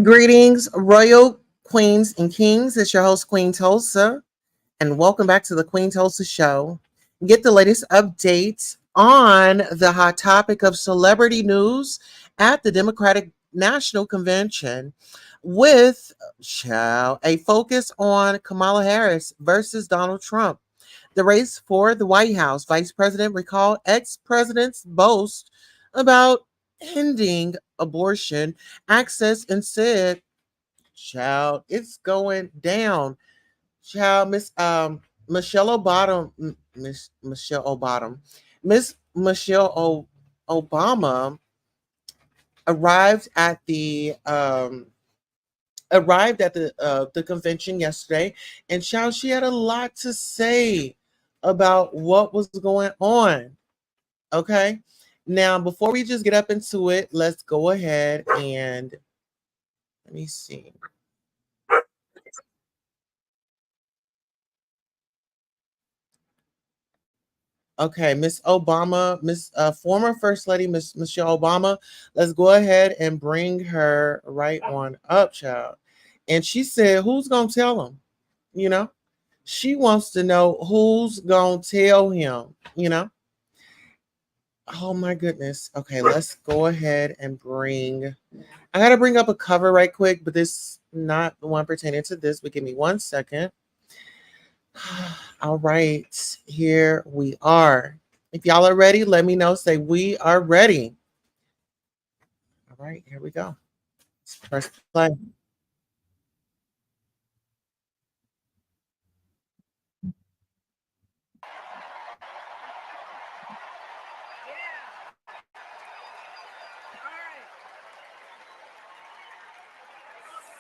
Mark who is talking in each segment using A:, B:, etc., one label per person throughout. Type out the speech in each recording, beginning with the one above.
A: Greetings, royal queens and kings. It's your host, Queen Tulsa, and welcome back to the Queen Tulsa Show. Get the latest updates on the hot topic of celebrity news at the Democratic National Convention with a focus on Kamala Harris versus Donald Trump. The race for the White House. Vice President recalled ex-president's boast about ending abortion access and said, child, it's going down. Child, Miss Michelle Obama arrived at the convention yesterday, and child, she had a lot to say about what was going on. Okay, now before we just get up into it, let's go ahead and let me see. Okay, Miss Obama, Miss former First Lady Miss Michelle Obama. Let's go ahead and bring her right on up, child. And she said, "Who's gonna tell him?" You know, she wants to know who's gonna tell him. Oh my goodness. Okay, let's go ahead and bring. I gotta bring up a cover right quick, but this not the one pertaining to this. But give me 1 second. All right, here we are. If y'all are ready, let me know. Say we are ready. All right, here we go. Let's press play.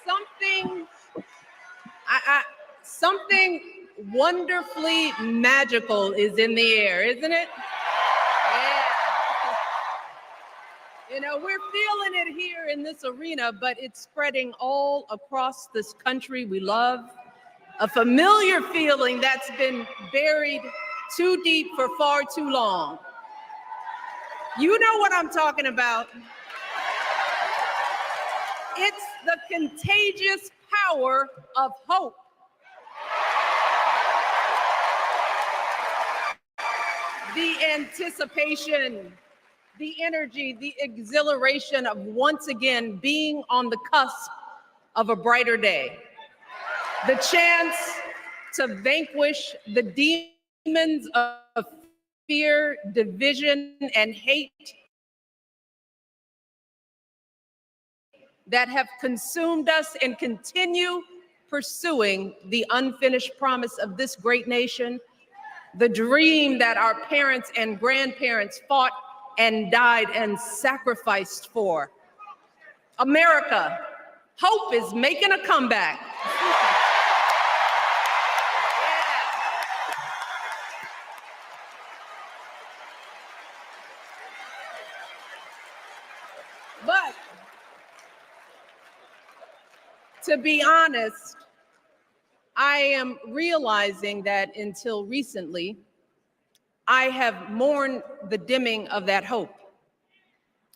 B: Something, something wonderfully magical is in the air, isn't it? Yeah. We're feeling it here in this arena, but it's spreading all across this country we love. A familiar feeling that's been buried too deep for far too long. You know what I'm talking about. It's the contagious power of hope. The anticipation, the energy, the exhilaration of once again being on the cusp of a brighter day. The chance to vanquish the demons of fear, division, and hate that have consumed us and continue pursuing the unfinished promise of this great nation, the dream that our parents and grandparents fought and died and sacrificed for. America, hope is making a comeback. But to be honest, I am realizing that until recently, I have mourned the dimming of that hope.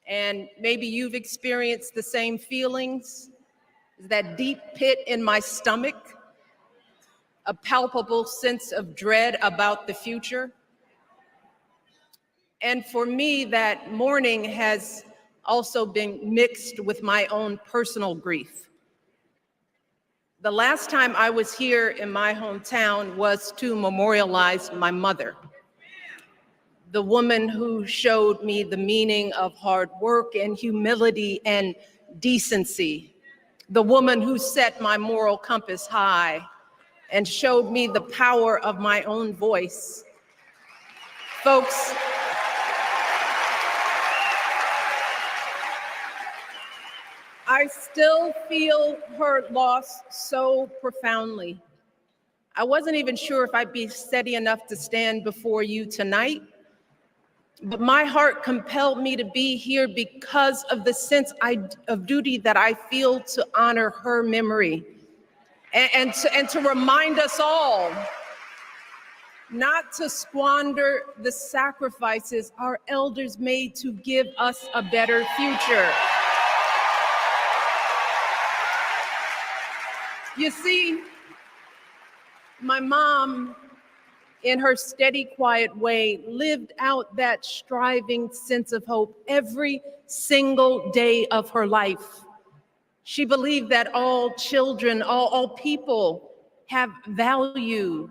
B: and maybe you've experienced the same feelings, that deep pit in my stomach, a palpable sense of dread about the future. And for me, that mourning has also been mixed with my own personal grief. The last time I was here in my hometown was to memorialize my mother, the woman who showed me the meaning of hard work and humility and decency, the woman who set my moral compass high and showed me the power of my own voice. Folks, I still feel her loss so profoundly. I wasn't even sure if I'd be steady enough to stand before you tonight, but my heart compelled me to be here because of the sense of duty that I feel to honor her memory and to remind us all not to squander the sacrifices our elders made to give us a better future. You see, my mom, in her steady, quiet way, lived out that striving sense of hope every single day of her life. She believed that all children, all people have value,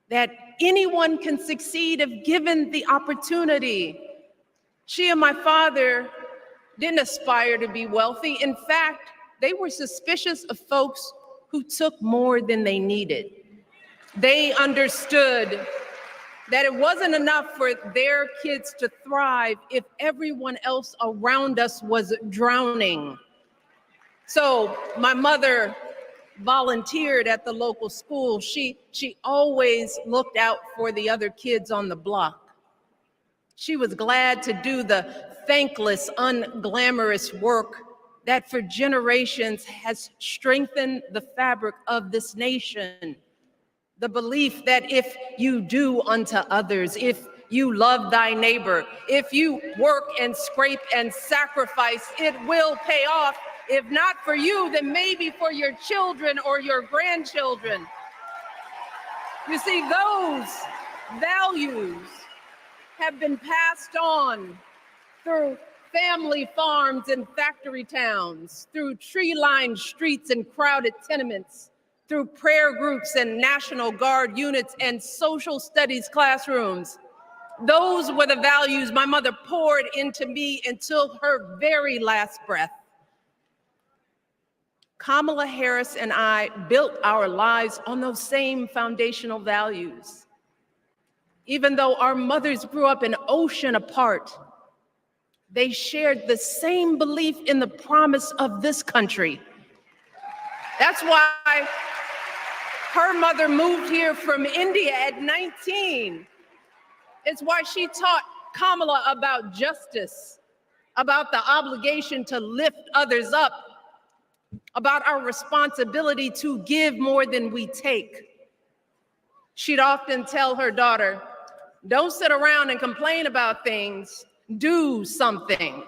B: that anyone can succeed if given the opportunity. She and my father didn't aspire to be wealthy. In fact, they were suspicious of folks who took more than they needed. They understood that it wasn't enough for their kids to thrive if everyone else around us was drowning. So my mother volunteered at the local school. She always looked out for the other kids on the block. She was glad to do the thankless, unglamorous work that for generations has strengthened the fabric of this nation. The belief that if you do unto others, if you love thy neighbor, if you work and scrape and sacrifice, it will pay off. If not for you, then maybe for your children or your grandchildren. You see, those values have been passed on through family farms and factory towns, through tree-lined streets and crowded tenements, through prayer groups and National Guard units and social studies classrooms. Those were the values my mother poured into me until her very last breath. Kamala Harris and I built our lives on those same foundational values. Even though our mothers grew up an ocean apart, they shared the same belief in the promise of this country. That's why her mother moved here from India at 19. It's why she taught Kamala about justice, about the obligation to lift others up, about our responsibility to give more than we take. She'd often tell her daughter, don't sit around and complain about things, do something.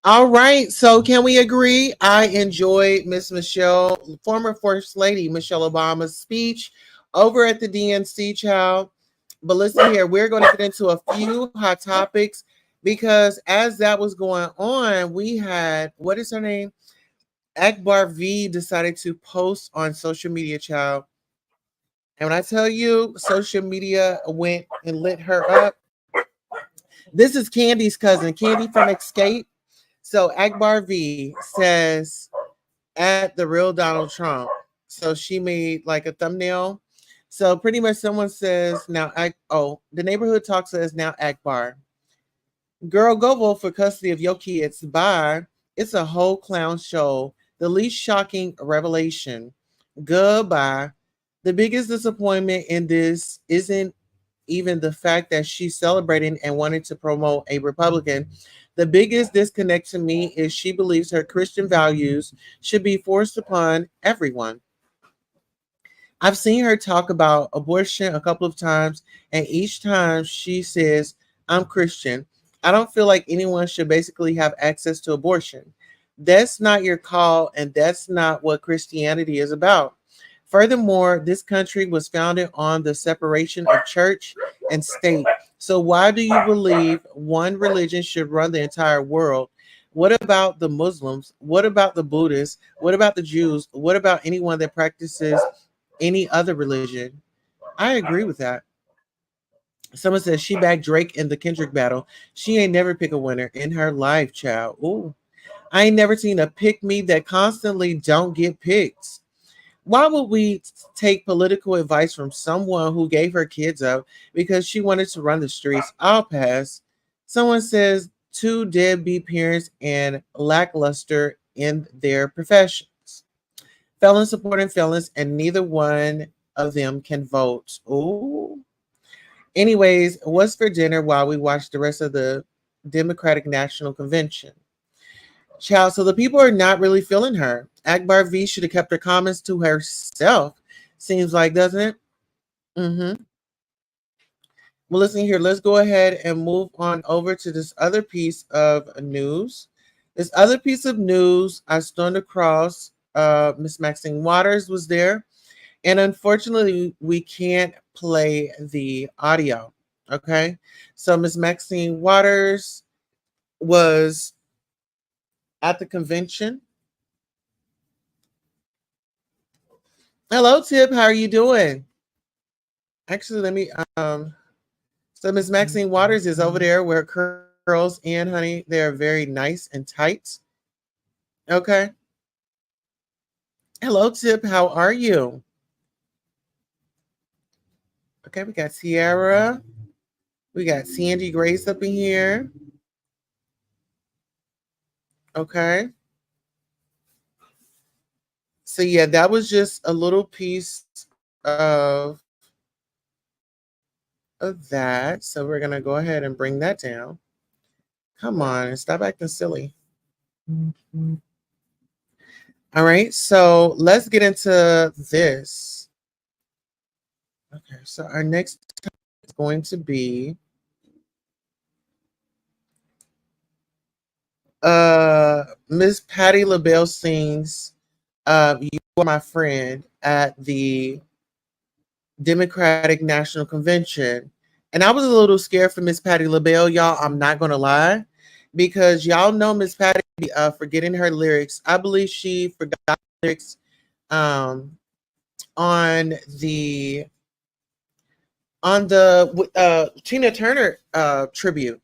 A: All right. So can we agree? I enjoyed Miss Michelle, former First Lady Michelle Obama's speech over at the DNC, child. But listen here, we're going to get into a few hot topics because as that was going on, we had, what is her name? Akbar V decided to post on social media, child. And when I tell you, social media went and lit her up. This is Candy's cousin, Candy from Escape. So Akbar V says, at the real Donald Trump. So she made like a thumbnail. So pretty much someone says, now, the neighborhood talk says, now Akbar. Girl, go vote for custody of your kids. Bye. It's a whole clown show. The least shocking revelation. Goodbye. The biggest disappointment in this isn't even the fact that she's celebrating and wanting to promote a Republican. The biggest disconnect to me is she believes her Christian values should be forced upon everyone. I've seen her talk about abortion a couple of times, and each time she says, I'm Christian. I don't feel like anyone should basically have access to abortion. That's not your call, and that's not what Christianity is about. Furthermore, this country was founded on the separation of church and state. So, why do you believe one religion should run the entire world? What about the Muslims? What about the Buddhists? What about the Jews? What about anyone that practices any other religion? I agree with that. Someone says she backed Drake in the Kendrick battle. She ain't never pick a winner in her life, child. Ooh. I ain't never seen a pick me that constantly don't get picked. Why would we take political advice from someone who gave her kids up because she wanted to run the streets? I'll pass. Someone says two deadbeat parents and lackluster in their professions. Felons supporting felons, and neither one of them can vote. Ooh. Anyways, what's for dinner while we watch the rest of the Democratic National Convention? Child, so the people are not really feeling her. Akbar V should have kept her comments to herself. Seems like, doesn't it? Mm-hmm. Well, listen here. Let's go ahead and move on over to this other piece of news. This other piece of news I stumbled across. Miss Maxine Waters was there, and unfortunately, we can't play the audio. Okay, so Miss Maxine Waters was at the convention. Hello, Tip. How are you doing? Actually, let me. So Miss Maxine Waters is over there where curls and honey, they are very nice and tight. Okay. Hello, Tip. How are you? Okay, we got Sierra. We got Sandy Grace up in here. Okay. So yeah, that was just a little piece of of that. So we're gonna go ahead and bring that down. Come on, stop acting silly. All right, so let's get into this. Okay, so our next topic is going to be Miss Patti LaBelle sings You Are My Friend at the Democratic National Convention. And I was a little scared for Miss Patti LaBelle, y'all. I'm not gonna lie, because y'all know Miss Patti forgetting her lyrics. I believe she forgot lyrics um, on the Tina Turner tribute.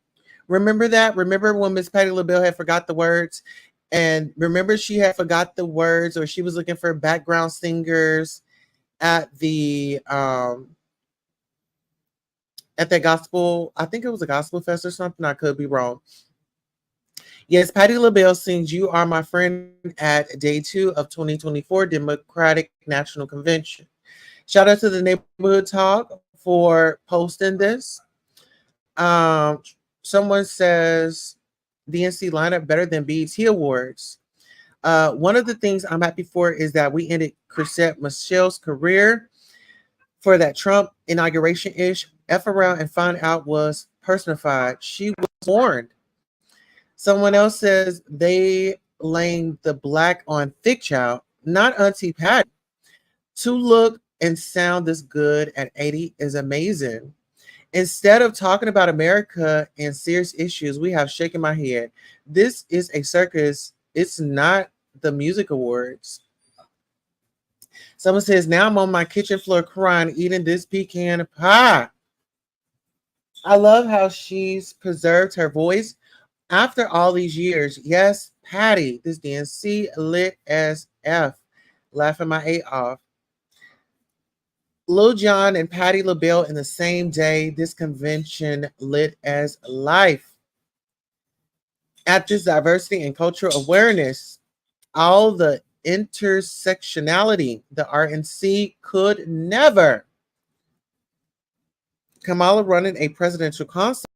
A: Remember that? Remember when Miss Patti LaBelle had forgot the words? And remember she had forgot the words, or she was looking for background singers at the at that gospel, I think it was a gospel fest or something. I could be wrong. Yes, Patti LaBelle sings You Are My Friend at day 2 of 2024 Democratic National Convention. Shout out to the Neighborhood Talk for posting this. Um, Someone says DNC lineup better than BET Awards. One of the things I'm happy for is that we ended Chrisette Michelle's career for that Trump inauguration ish. F around and find out was personified. She was warned. Someone else says they laying the black on thick child, not Auntie Patty. To look and sound this good at 80 is amazing. Instead of talking about America and serious issues, we have shaken my head. This is a circus. It's not the music awards. Someone says, now I'm on my kitchen floor crying, eating this pecan pie. I love how she's preserved her voice after all these years. Yes, Patty, this DNC lit as F. Laughing my A off. Lil Jon and Patti LaBelle in the same day. This convention lit as life. At this diversity and cultural awareness, all the intersectionality, the RNC could never. Kamala running a presidential concert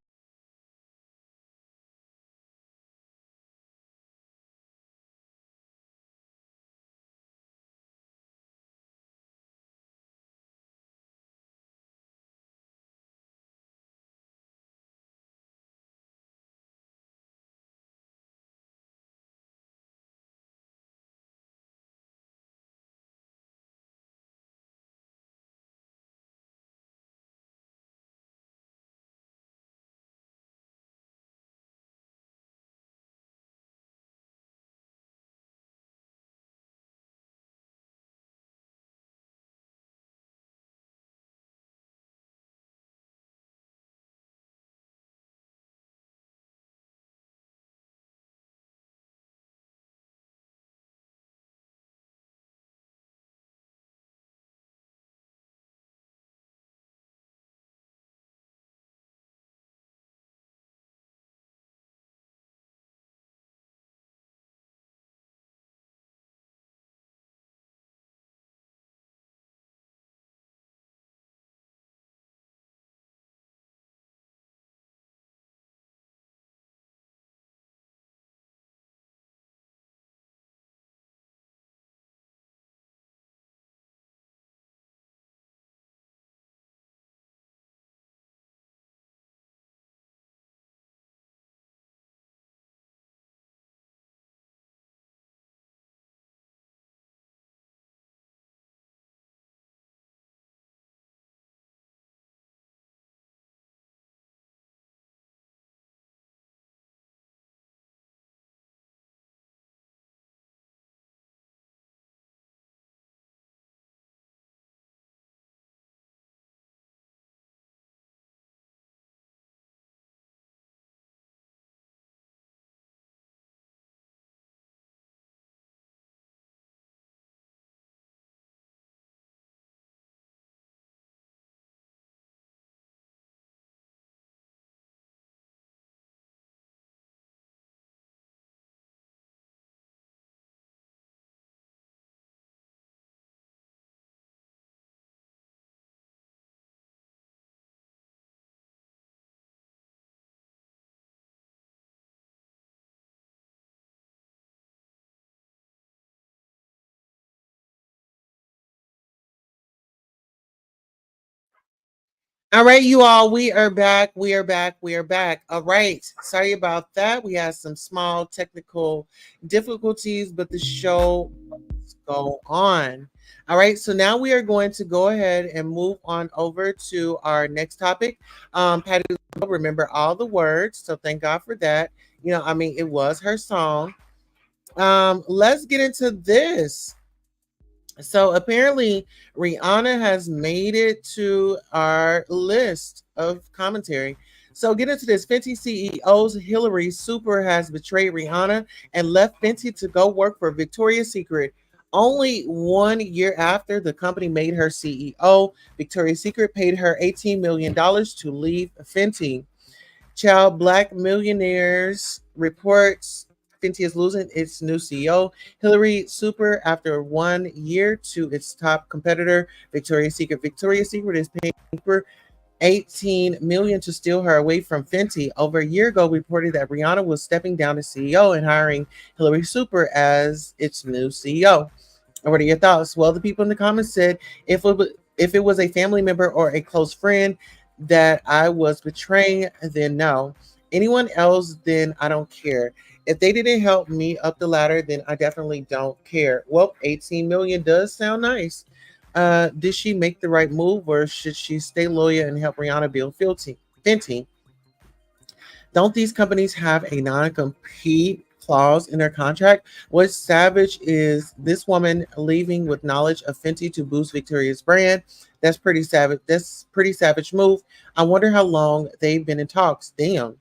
A: All right, you all, we are back. We are back. We are back. All right. Sorry about that. We had some small technical difficulties, but the show must go on. All right. So now we are going to go ahead and move on over to our next topic. Patty, remember all the words. So thank God for that. I mean, it was her song. Let's get into this. So apparently, Rihanna has made it to our list of commentary. So get into this. Fenty CEO's Hillary Super has betrayed Rihanna and left Fenty to go work for Victoria's Secret. Only 1 year after the company made her CEO, Victoria's Secret paid her $18 million to leave Fenty. Child Black Millionaires reports Fenty is losing its new CEO, Hillary Super, after 1 year to its top competitor, Victoria's Secret. Victoria's Secret is paying Super 18 million to steal her away from Fenty. Over a year ago, reported that Rihanna was stepping down as CEO and hiring Hillary Super as its new CEO. What are your thoughts? Well, the people in the comments said if it was a family member or a close friend that I was betraying, then no. Anyone else, then I don't care. If they didn't help me up the ladder, then I definitely don't care. Well, 18 million does sound nice. Did she make the right move, or should she stay loyal and help Rihanna build Fenty? Don't these companies have a non-compete clause in their contract? What's savage is this woman leaving with knowledge of Fenty to boost Victoria's brand. That's pretty savage. That's pretty savage move. I wonder how long they've been in talks. Damn.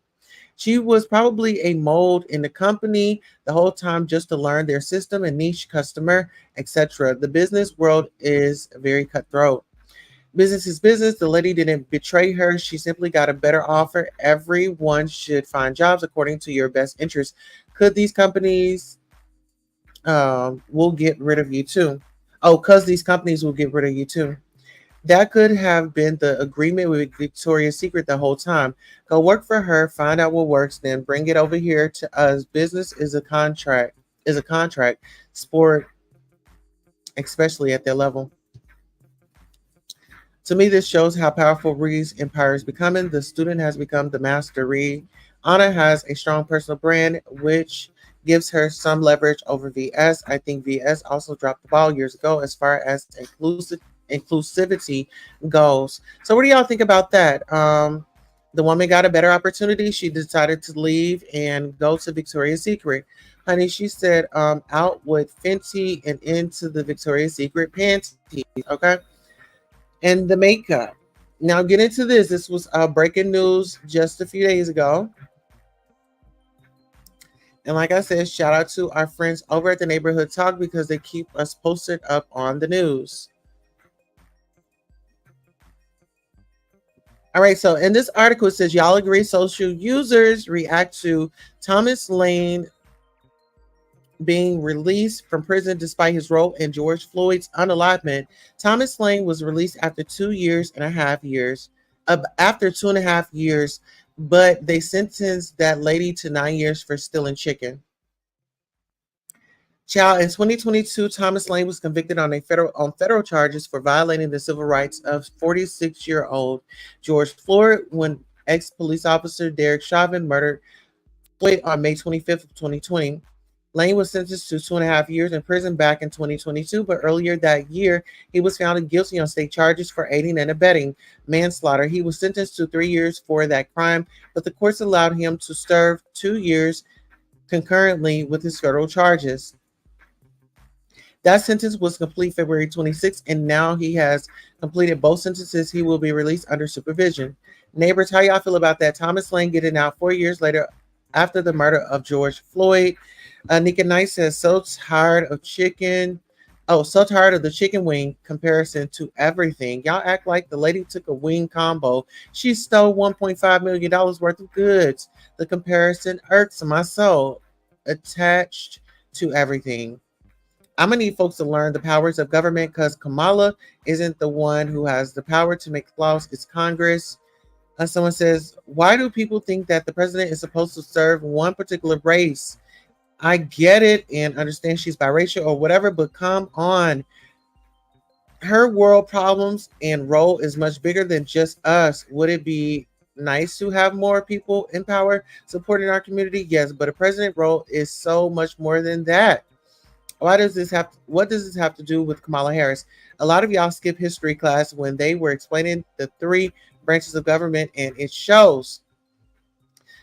A: She was probably a mold in the company the whole time just to learn their system and niche customer, etc. The business world is very cutthroat. Business is business. The lady didn't betray her. She simply got a better offer. Everyone should find jobs according to your best interest. Could these companies will get rid of you too? Oh, because these companies will get rid of you too. That could have been the agreement with Victoria's Secret the whole time. Go work for her, find out what works, then bring it over here to us. Business is a contract. Is a contract. Sport, especially at their level. To me, this shows how powerful Reed's empire is becoming. The student has become the master. Reed Anna has a strong personal brand, which gives her some leverage over VS. I think VS also dropped the ball years ago as far as inclusivity goes. So, what do y'all think about that? The woman got a better opportunity. She decided to leave and go to Victoria's Secret. Honey, she said, out with Fenty and into the Victoria's Secret panties. Okay, and the makeup. Now, get into this. This was breaking news just a few days ago. And like I said, shout out to our friends over at the Neighborhood Talk because they keep us posted up on the news. All right, so in this article, it says, y'all agree social users react to Thomas Lane being released from prison despite his role in George Floyd's unalivement. Thomas Lane was released after 2.5 years, after 2.5 years, but they sentenced that lady to 9 years for stealing chicken. Child, in 2022, Thomas Lane was convicted on federal charges for violating the civil rights of 46-year-old George Floyd when ex-police officer Derek Chauvin murdered Floyd on May 25th of 2020. Lane was sentenced to 2.5 years in prison back in 2022, but earlier that year, he was found guilty on state charges for aiding and abetting manslaughter. He was sentenced to 3 years for that crime, but the courts allowed him to serve 2 years concurrently with his federal charges. That sentence was complete February 26th, and now he has completed both sentences. He will be released under supervision. Neighbors, how y'all feel about that? Thomas Lane getting out 4 years later after the murder of George Floyd. Nika Knight says, so tired of chicken. Oh, so tired of the chicken wing comparison to everything. Y'all act like the lady took a wing combo. She stole $1.5 million worth of goods. The comparison irks my soul. Attached to everything. I'm going to need folks to learn the powers of government because Kamala isn't the one who has the power to make laws. It's Congress. Someone says, why do people think that the president is supposed to serve one particular race? I get it and understand she's biracial or whatever, but come on. Her world problems and role is much bigger than just us. Would it be nice to have more people in power supporting our community? Yes, but a president role is so much more than that. What does this have to do with Kamala Harris? A lot of y'all skip history class when they were explaining the three branches of government, and it shows.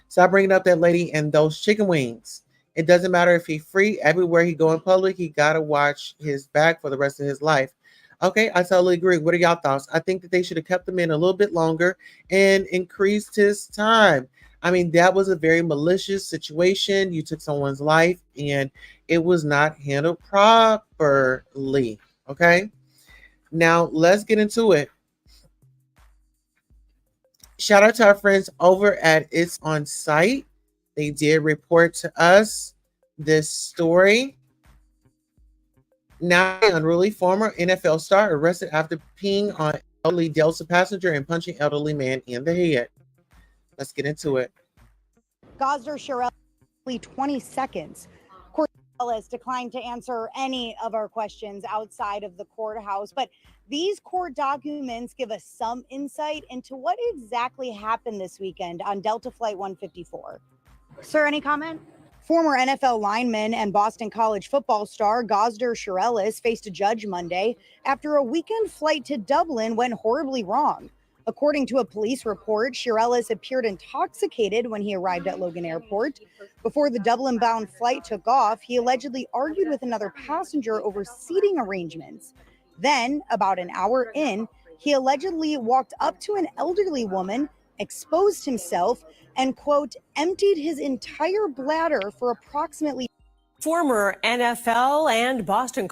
A: Stop bringing up that lady and those chicken wings. It doesn't matter if he's free. Everywhere he go in public, he gotta watch his back for the rest of his life. Okay, I totally agree. What are y'all thoughts? I think that they should have kept him in a little bit longer and increased his time. I mean, that was a very malicious situation. You took someone's life and it was not handled properly. Okay, now let's get into it. Shout out to our friends over at It's On Site. They did report to us this story. Now, an unruly former NFL star arrested after peeing on elderly Delta passenger and punching elderly man in the head. Let's get into it.
C: Gosder Sherelle, 20 seconds. Court Ellis declined to answer any of our questions outside of the courthouse, but these court documents give us some insight into what exactly happened this weekend on Delta Flight 154. Sir, any comment? Former NFL lineman and Boston College football star Gosder Sherelle faced a judge Monday after a weekend flight to Dublin went horribly wrong. According to a police report, Sherelle appeared intoxicated when he arrived at Logan Airport. Before the Dublin-bound flight took off, he allegedly argued with another passenger over seating arrangements. Then, about an hour in, he allegedly walked up to an elderly woman, exposed himself, and, quote, emptied his entire bladder for approximately.
D: Former NFL and Boston.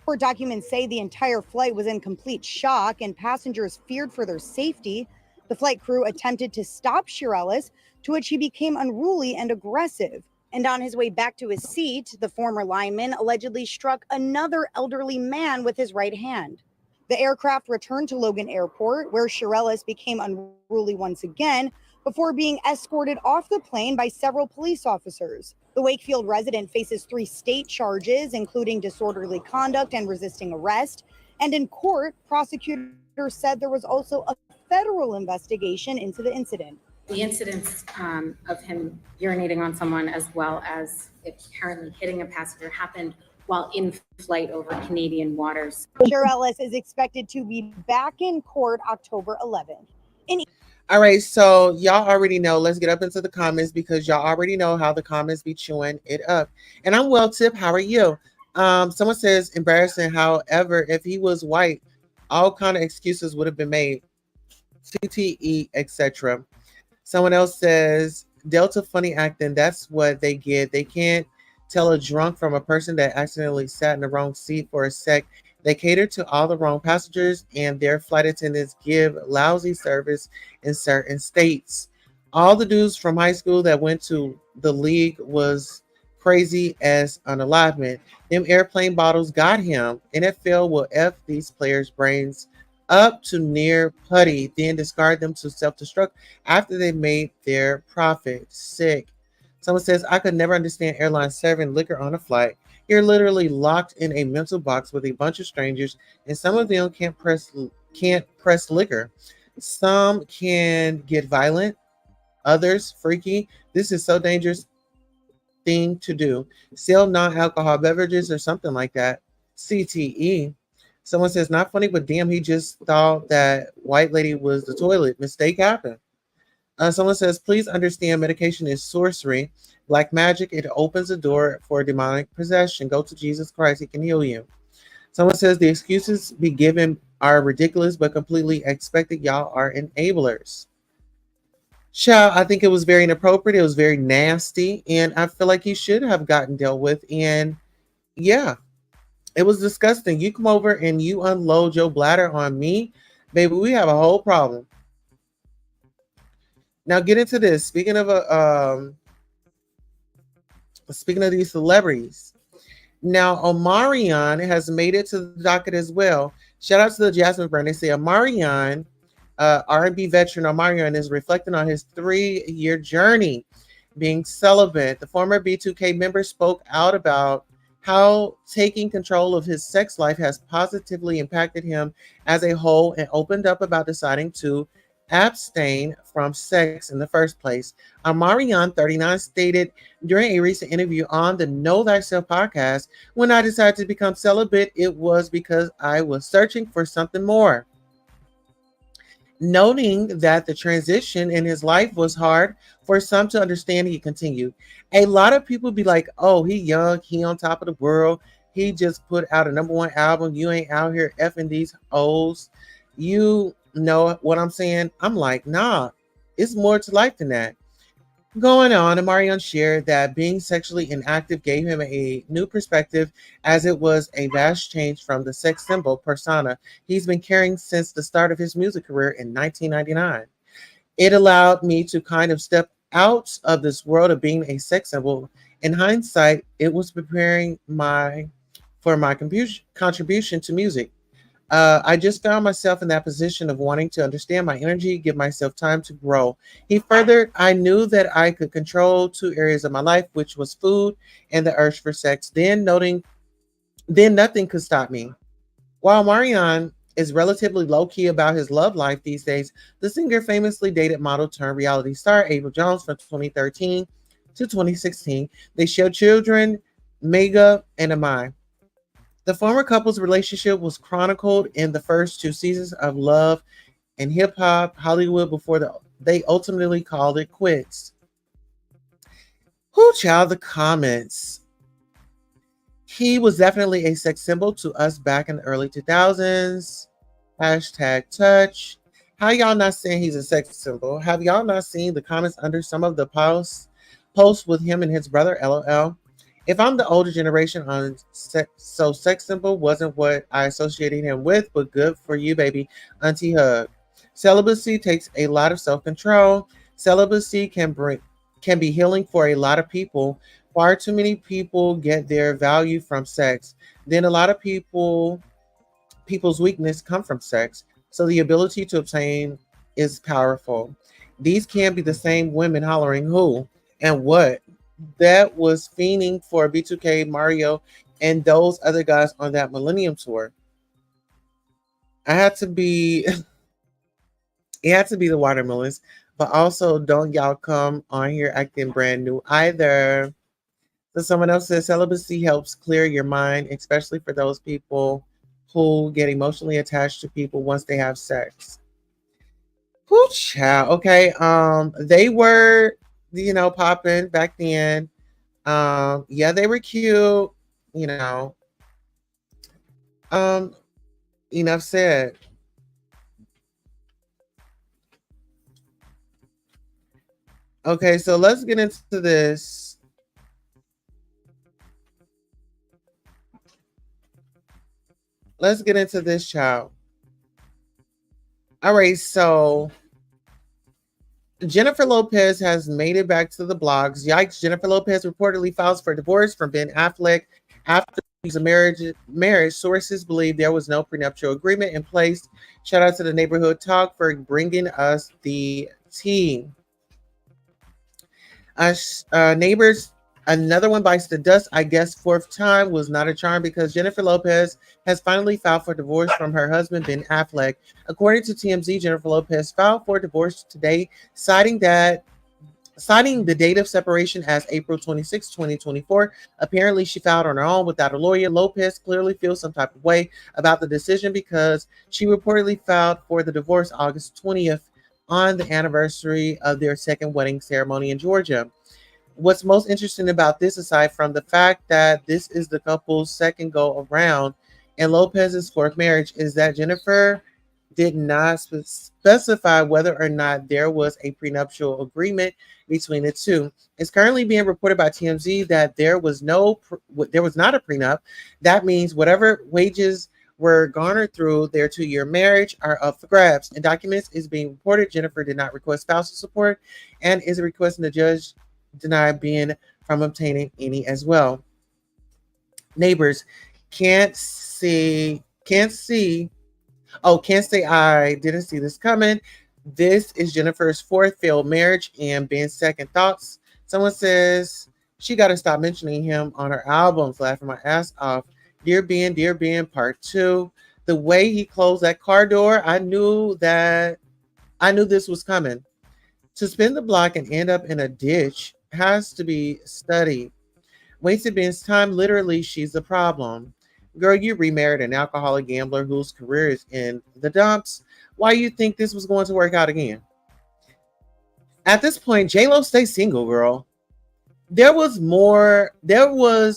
C: Court documents say the entire flight was in complete shock and passengers feared for their safety. The flight crew attempted to stop Sherelle, to which he became unruly and aggressive. And on his way back to his seat, the former lineman allegedly struck another elderly man with his right hand. The aircraft returned to Logan Airport, where Sherelle became unruly once again, before being escorted off the plane by several police officers. The Wakefield resident faces 3 state charges, including disorderly conduct and resisting arrest. And in court, prosecutors said there was also a federal investigation into the incident.
E: The incidents of him urinating on someone as well as apparently hitting a passenger happened while in flight over Canadian waters.
C: Sherelle is expected to be back in court October 11th.
A: All right, so y'all already know. Let's get up into the comments because y'all already know how the comments be chewing it up. And I'm well, Tip. How are you? Someone says embarrassing. However, if he was white, all kind of excuses would have been made. CTE, etc. Someone else says Delta funny acting. That's what they get. They can't tell a drunk from a person that accidentally sat in the wrong seat for a sec. They cater to all the wrong passengers, and their flight attendants give lousy service in certain states. All the dudes from high school that went to the league was crazy as an alignment. Them airplane bottles got him. NFL will F these players' brains up to near putty, then discard them to self-destruct after they made their profit. Sick. Someone says, I could never understand airlines serving liquor on a flight. You're literally locked in a mental box with a bunch of strangers, and some of them can't press liquor. Some can get violent, others freaky. This is so dangerous thing to do. Sell non-alcohol beverages or something like that. CTE. Someone says, not funny, but damn, he just thought that white lady was the toilet. Mistake happened. Someone says, please understand medication is sorcery. Black magic, it opens the door for demonic possession. Go to Jesus Christ, he can heal you. Someone says, the excuses be given are ridiculous, but completely expected. Y'all are enablers. Child, I think it was very inappropriate. It was very nasty. And I feel like he should have gotten dealt with. And yeah, it was disgusting. You come over and you unload your bladder on me, baby, we have a whole problem. Now get into this. Speaking of these celebrities, now Omarion has made it to the docket as well. Shout out to the Jasmine Brand. They say Omarion, R&B veteran Omarion, is reflecting on his 3-year journey being celibate. The former B2K member spoke out about how taking control of his sex life has positively impacted him as a whole and opened up about deciding to abstain from sex in the first place. Amarian, 39, stated during a recent interview on the Know Thyself podcast, when I decided to become celibate, it was because I was searching for something more. Noting that the transition in his life was hard for some to understand, he continued. A lot of people be like, oh, he young, he on top of the world. He just put out a #1 album. You ain't out here effing these O's. You know what I'm saying? I'm like, nah, it's more to life than that. Going on, Amarion shared that being sexually inactive gave him a new perspective as it was a vast change from the sex symbol persona he's been carrying since the start of his music career in 1999. It allowed me to kind of step out of this world of being a sex symbol. In hindsight, it was preparing my contribution to music. I just found myself in that position of wanting to understand my energy, give myself time to grow. He furthered, I knew that I could control two areas of my life, which was food and the urge for sex. Then nothing could stop me. While Marion is relatively low key about his love life these days, the singer famously dated model turned reality star Abel Jones from 2013 to 2016. They shared children, Mega and Amai. The former couple's relationship was chronicled in the first two seasons of Love and Hip Hop Hollywood before they ultimately called it quits. Who child the comments? He was definitely a sex symbol to us back in the early 2000s. Hashtag touch. How y'all not saying he's a sex symbol? Have y'all not seen the comments under some of the posts with him and his brother? LOL. If I'm the older generation on so sex symbol wasn't what I associated him with, but good for you, baby. Auntie hug. Celibacy takes a lot of self-control. Celibacy can be healing for a lot of people. Far too many people get their value from sex. Then a lot of people's weakness come from sex. So the ability to obtain is powerful. These can't be the same women hollering who and what that was fiending for B2K, Mario, and those other guys on that Millennium Tour. I had to be, it had to be the Watermelons, but also don't y'all come on here acting brand new either. So someone else says celibacy helps clear your mind, especially for those people who get emotionally attached to people once they have sex. Whoo, child. Okay. They were, popping back then. Yeah, they were cute, you know. Um, enough said. Okay, so let's get into this. Let's get into this, child. All right, so Jennifer Lopez has made it back to the blogs. Yikes, Jennifer Lopez reportedly files for divorce from Ben Affleck after a marriage. Sources believe there was no prenuptial agreement in place. Shout out to the Neighborhood Talk for bringing us the tea. Neighbors, another one bites the dust. I guess fourth time was not a charm because Jennifer Lopez has finally filed for divorce from her husband, Ben Affleck. According to TMZ, Jennifer Lopez filed for divorce today, citing the date of separation as April 26, 2024. Apparently, she filed on her own without a lawyer. Lopez clearly feels some type of way about the decision because she reportedly filed for the divorce August 20th on the anniversary of their second wedding ceremony in Georgia. What's most interesting about this, aside from the fact that this is the couple's second go around and Lopez's fourth marriage, is that Jennifer did not specify whether or not there was a prenuptial agreement between the two. It's currently being reported by TMZ that there was not a prenup. That means whatever wages were garnered through their 2-year marriage are up for grabs. In documents is being reported Jennifer did not request spousal support and is requesting the judge deny Ben from obtaining any as well. Neighbors can't say I didn't see this coming. This is Jennifer's fourth failed marriage and Ben's second thoughts. Someone says, She got to stop mentioning him on her albums, laughing my ass off. Dear Ben, part 2. The way he closed that car door, I knew this was coming. To spin the block and end up in a ditch has to be studied. Wasted Ben's time, literally, she's the problem. Girl, you remarried an alcoholic gambler whose career is in the dumps. Why you think this was going to work out again? At this point, J-Lo, stay single, girl. There was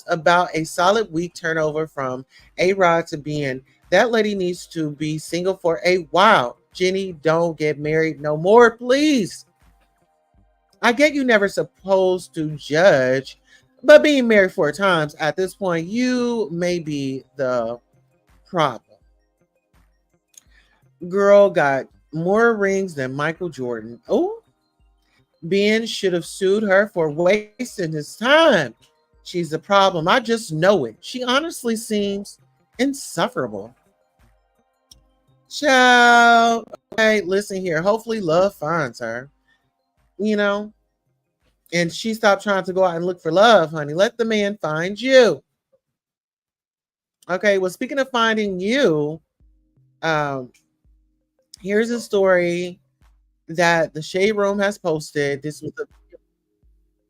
A: about a solid week turnover from A-Rod to Ben. That lady needs to be single for a while. Jenny, don't get married no more, please. I get you never supposed to judge, but being married 4 times at this point, you may be the problem. Girl got more rings than Michael Jordan. Oh, Ben should have sued her for wasting his time. She's the problem. I just know it. She honestly seems insufferable. Child. Okay, listen here. Hopefully love finds her. You know? And she stopped trying to go out and look for love, honey. Let the man find you. Okay, well, speaking of finding you, here's a story that the Shade Room has posted. This was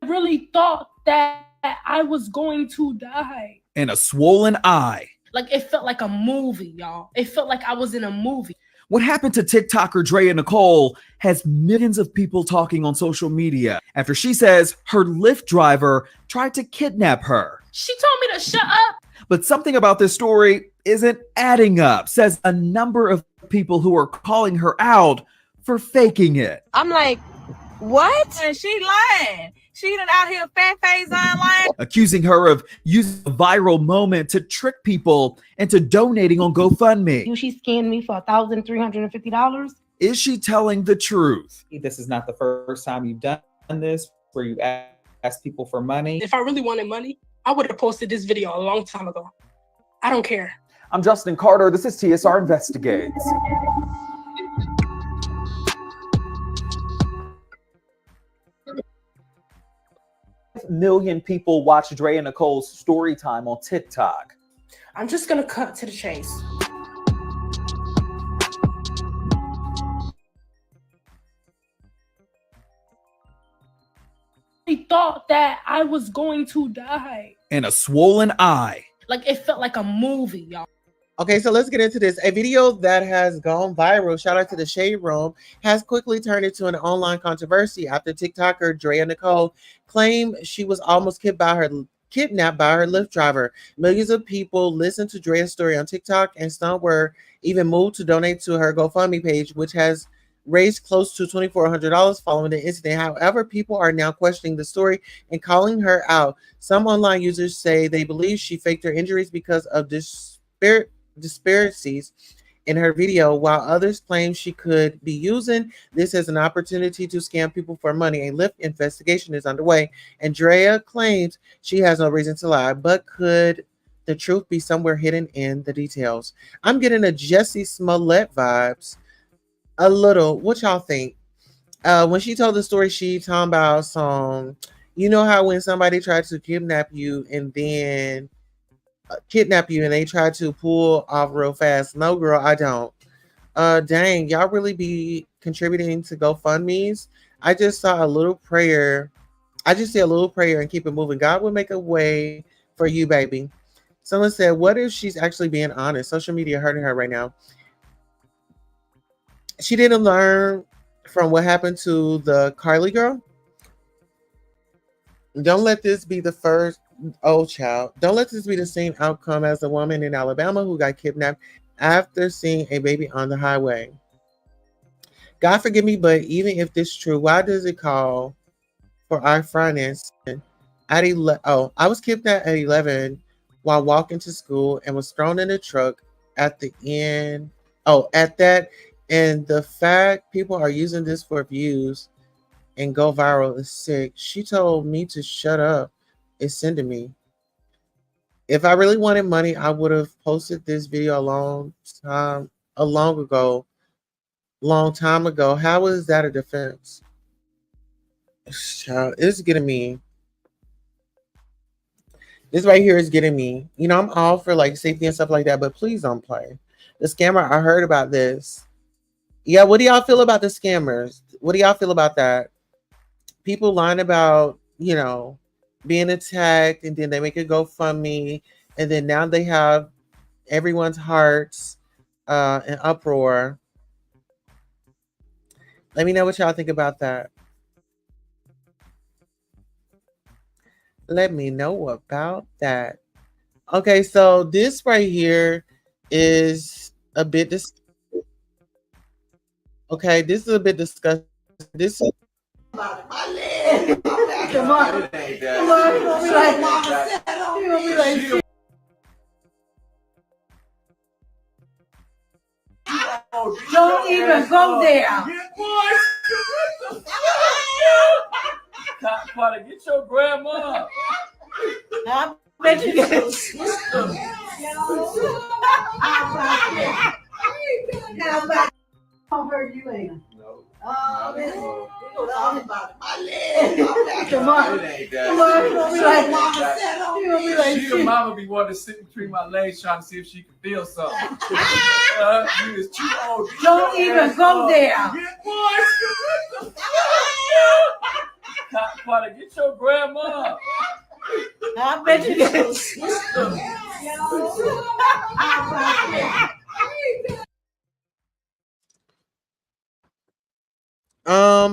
F: I really thought that I was going to die.
G: And a swollen eye.
F: Like, it felt like a movie, y'all. It felt like I was in a movie.
G: What happened to TikToker Drea Nicole has millions of people talking on social media after she says her Lyft driver tried to kidnap her.
F: She told me to shut up.
G: But something about this story isn't adding up, says a number of people who are calling her out for faking it.
H: I'm like, what? And she lying. She done out here fat face online.
G: Accusing her of using a viral moment to trick people into donating on GoFundMe.
H: She scammed me for $1,350.
G: Is she telling the truth?
I: This is not the first time you've done this, where you ask people for money.
F: If I really wanted money, I would have posted this video a long time ago. I don't care.
G: I'm Justin Carter. This is TSR Investigates. Million people watch Drea Nicole's story time on TikTok.
F: I'm just gonna cut to the chase. I thought that I was going to die.
G: And a swollen eye.
F: Like, it felt like a movie, y'all.
A: Okay, so let's get into this. A video that has gone viral, shout out to the Shade Room, has quickly turned into an online controversy after TikToker Drea Nicole claimed she was almost kidnapped by her Lyft driver. Millions of people listened to Drea's story on TikTok, and some were even moved to donate to her GoFundMe page, which has raised close to $2,400 following the incident. However, people are now questioning the story and calling her out. Some online users say they believe she faked her injuries because of disparities in her video, while others claim she could be using this as an opportunity to scam people for money. A Lyft investigation is underway, and Drea claims she has no reason to lie, but could the truth be somewhere hidden in the details? I'm getting a Jussie Smollett vibes a little. What y'all think? When she told the story, she talking about some, you know how when somebody tried to kidnap you and then they try to pull off real fast. No, girl, I don't. Dang, y'all really be contributing to GoFundMe's. I just saw a little prayer. I just say a little prayer and keep it moving. God will make a way for you, baby. Someone said, what if she's actually being honest? Social media hurting her right now. She didn't learn from what happened to the Carly girl. Don't let this be the first. Oh, child. Don't let this be the same outcome as the woman in Alabama who got kidnapped after seeing a baby on the highway. God forgive me, but even if this is true, why does it call for our finance? I was kidnapped at 11 while walking to school and was thrown in a truck at the end. At that. And the fact people are using this for views and go viral is sick. She told me to shut up. It's sending me. If I really wanted money, I would have posted this video a long time ago. How is that a defense? Child, it's getting me. This right here is getting me. You know, I'm all for like safety and stuff like that, but please don't play. The scammer, I heard about this. Yeah, what do y'all feel about the scammers? What do y'all feel about that? People lying about, you know, being attacked, and then they make a GoFundMe, and then now they have everyone's hearts in uproar. Let me know what y'all think about that. Let me know about that. Okay, so this right here is a bit okay, this is a bit disgusting. This is
J: Come on. Come on. He gonna be like, he gonna be like, don't even go there.
K: Potter, get your grandma.
J: I bet you can. How about I heard you later.
K: No.
J: Oh, man. My leg. Come on. Come on. He gonna be like, mama said, he gonna be like,
K: she and mama be wanting to sit between my legs trying to see if she can feel something. You is too old.
J: Don't even go there.
K: Potter, get your grandma.
J: I bet you can.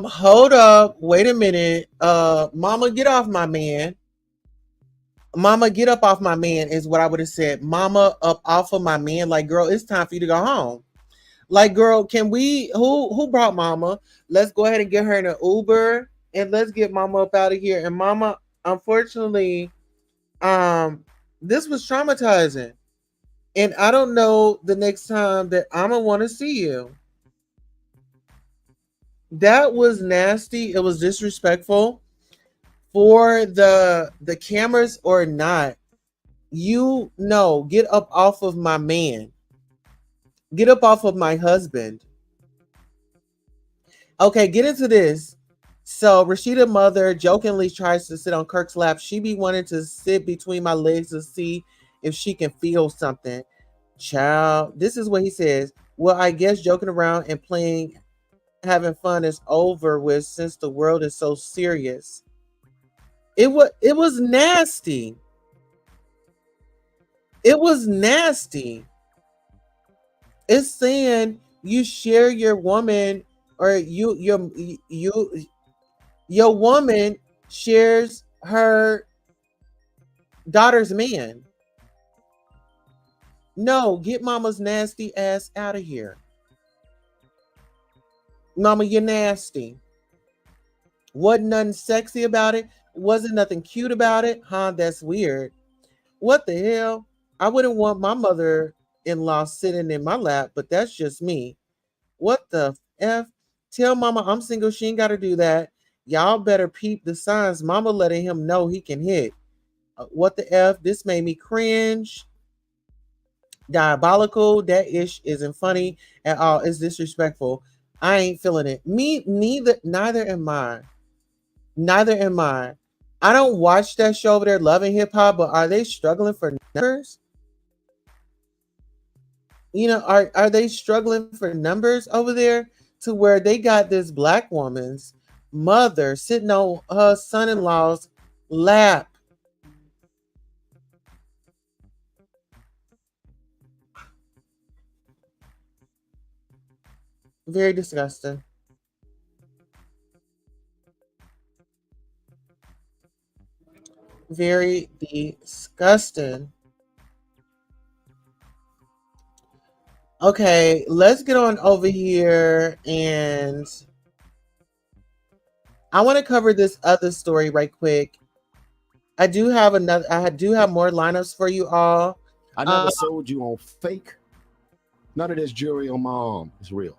A: Hold up, wait a minute. Mama, get off my man. Mama, get up off my man is what I would have said. Mama, up off of my man. Like, girl, it's time for you to go home. Like, girl, can we who brought mama? Let's go ahead and get her in an Uber and let's get mama up out of here. And mama, unfortunately, this was traumatizing. And I don't know the next time that I'm gonna want to see you. That was nasty. It was disrespectful. For the cameras or not, you know, get up off of my man. Get up off of my husband. Okay, get into this. So Rashida mother jokingly tries to sit on Kirk's lap. She be wanting to sit between my legs to see if she can feel something. Child, this is what he says. Well, I guess joking around and playing, having fun is over with since the world is so serious. It was nasty. It was nasty. It's saying you share your woman, or your woman shares her daughter's man. No, get mama's nasty ass out of here. Mama, you're nasty. Wasn't nothing sexy about it. Wasn't nothing cute about it. Huh? That's weird. What the hell? I wouldn't want my mother-in-law sitting in my lap, but that's just me. What the F? Tell mama I'm single. She ain't got to do that. Y'all better peep the signs. Mama letting him know he can hit. What the F? This made me cringe. Diabolical. That ish isn't funny at all. It's disrespectful. I ain't feeling it. Me neither. Neither am I. Neither am I. I don't watch that show over there, Loving Hip Hop, but are they struggling for numbers? You know, are they struggling for numbers over there to where they got this black woman's mother sitting on her son-in-law's lap? Very disgusting. Very disgusting. Okay, let's get on over here, and I want to cover this other story right quick. I do have more lineups for you all.
L: I never sold you on fake. None of this jewelry on my arm is real.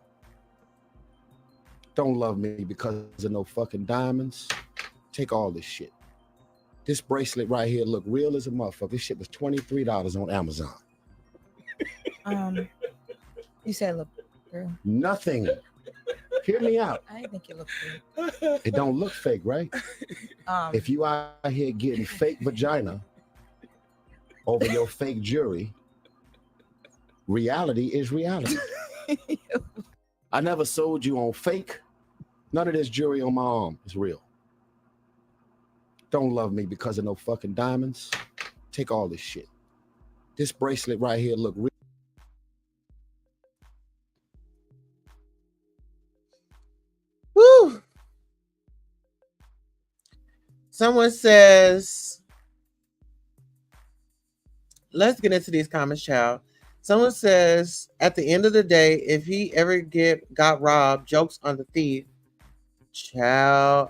L: Don't love me because of no fucking diamonds. Take all this shit. This bracelet right here look real as a motherfucker. This shit was $23 on Amazon.
H: You said look, girl.
L: Nothing. Hear me out.
H: I didn't think you looked fake.
L: It don't look fake, right? If you out here getting fake vagina over your fake jury. Reality is reality. I never sold you on fake. None of this jewelry on my arm is real. Don't love me because of no fucking diamonds. Take all this shit. This bracelet right here look real.
A: Woo. Someone says, let's get into these comments, child. Someone says, at the end of the day, if he ever got robbed, jokes on the thief. Child,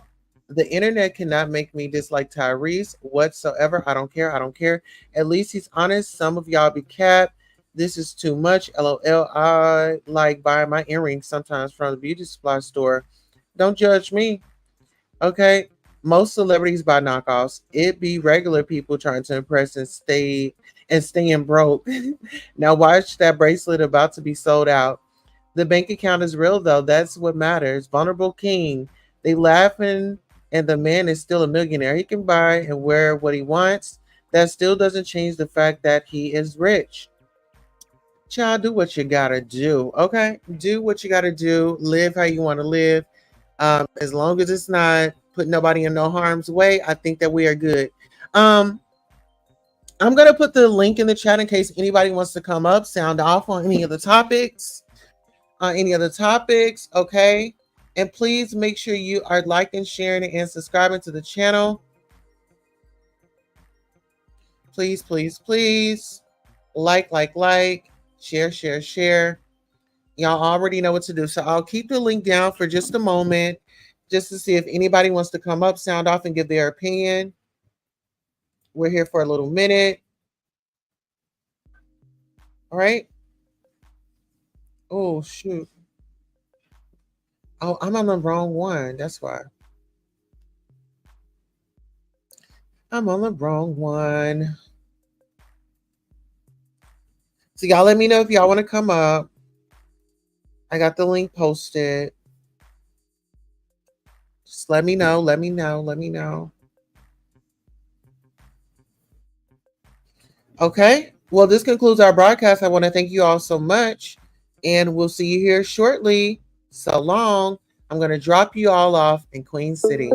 A: the internet cannot make me dislike Tyrese whatsoever. I don't care. I don't care. At least he's honest. Some of y'all be capped. This is too much. LOL. I like buying my earrings sometimes from the beauty supply store. Don't judge me. Okay. Most celebrities buy knockoffs. It be regular people trying to impress and staying broke. Now watch that bracelet about to be sold out. The bank account is real though. That's what matters. Vulnerable king. They laughing and the man is still a millionaire. He can buy and wear what he wants. That still doesn't change the fact that he is rich. Child, do what you gotta do. Okay? Do what you gotta do. Live how you want to live. As long as it's not putting nobody in no harm's way, I think that we are good. I'm gonna put the link in the chat in case anybody wants to come up, sound off on any of the topics. Okay? And please make sure you are liking, sharing, and subscribing to the channel. Please, please, please. Like, share. Y'all already know what to do. So I'll keep the link down for just a moment, just to see if anybody wants to come up, sound off, and give their opinion. We're here for a little minute. All right. Oh, shoot. Oh, I'm on the wrong one. That's why. I'm on the wrong one. So y'all let me know if y'all want to come up. I got the link posted. Just let me know. Okay. Well, this concludes our broadcast. I want to thank you all so much. And we'll see you here shortly. So long. I'm going to drop you all off in Queen City.